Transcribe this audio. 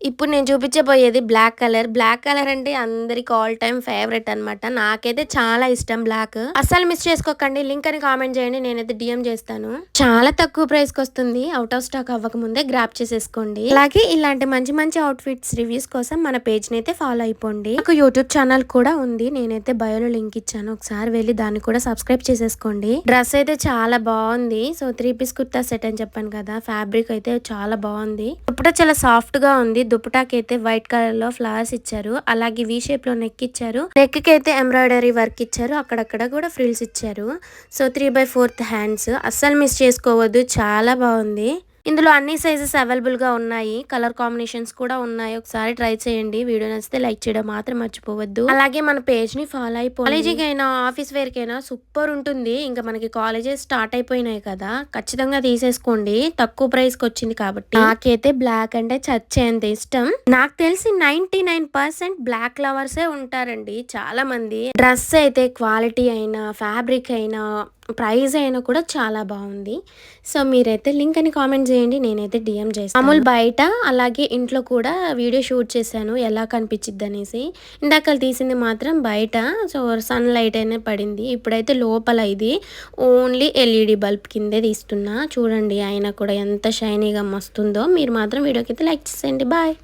ఇప్పుడు నేను చూపించబోయేది black colour అంటే అందరికి ఆల్ టైమ్ ఫేవరెట్ అన్నమాట. నాకైతే చాలా ఇష్టం బ్లాక్. అస్సలు మిస్ చేసుకోకండి. లింక్ అని కామెంట్ చేయండి, నేనైతే డిఎం చేస్తాను. చాలా తక్కువ ప్రైస్ కి వస్తుంది. అవుట్ ఆఫ్ స్టాక్ అవ్వక ముందే గ్రాప్ చేసేసుకోండి. అలాగే ఇలాంటి మంచి మంచి అవుట్ ఫిట్స్ రివ్యూస్ కోసం మన పేజ్ ని అయితే ఫాలో అయిపోండి. నాకు యూట్యూబ్ ఛానల్ కూడా ఉంది, నేనైతే బయోలో లింక్ ఇచ్చాను, ఒకసారి వెళ్ళి దాన్ని కూడా సబ్స్క్రైబ్ చేసేసుకోండి. డ్రెస్ అయితే చాలా బాగుంది. సో 3 పీస్ కుర్తా సెట్ అని చెప్పాను కదా, ఫ్యాబ్రిక్ అయితే చాలా బాగుంది. దుప్పటా చాలా సాఫ్ట్ గా ఉంది. దుప్పటాకి అయితే వైట్ కలర్ లో ఫ్లవర్స్ ఇచ్చారు, అలాగే వి షేప్ లో నెక్ ఇచ్చారు. నెక్ కి అయితే ఎంబ్రాయిడరీ వర్క్ ఇచ్చారు, అక్కడక్కడ కూడా ఫ్రిల్స్ ఇచ్చారు. సో 3/4 హ్యాండ్స్, అస్సలు మిస్ చేసుకోవద్దు, చాలా బాగుంది. ఇందులో అన్ని సైజెస్ అవైలబుల్ గా ఉన్నాయి, కలర్ కాంబినేషన్స్ కూడా ఉన్నాయి. ఒకసారి ట్రై చేయండి. వీడియో నచ్చితే లైక్ చేయడం మాత్రం మర్చిపోవద్దు. అలాగే మన పేజ్ ని ఫాలో అయిపోండి. కాలేజీకి అయినా ఆఫీస్ వేర్ కైనా సూపర్ ఉంటుంది. ఇంకా మనకి కాలేజెస్ స్టార్ట్ అయిపోయినాయి కదా, ఖచ్చితంగా తీసేసుకోండి. తక్కువ ప్రైస్ కి వచ్చింది కాబట్టి. నాకైతే బ్లాక్ అంటే చచ్చేంత ఇష్టం. నాకు తెలిసి 99% బ్లాక్ లవర్సే ఉంటారండి చాలా మంది. డ్రెస్ అయితే క్వాలిటీ అయినా, ఫ్యాబ్రిక్ అయినా, ప్రైస్ అయినా కూడా చాలా బాగుంది. సో మీరైతే లింక్ అని కామెంట్ చేయండి, నేనైతే డిఎం చేస్తాను. మామూలు బయట అలాగే ఇంట్లో కూడా వీడియో షూట్ చేశాను ఎలా కనిపించిద్ది అనేసి. ఇందాక తీసింది మాత్రం బయట, సో సన్ లైట్ అయినా పడింది. ఇప్పుడైతే లోపల ఇది ఓన్లీ ఎల్ఈడి బల్బ్ కిందే తీస్తున్నా. చూడండి అయినా కూడా ఎంత షైనీగా మస్తుందో. మీరు మాత్రం వీడియోకి అయితే లైక్ చేసేయండి. బాయ్.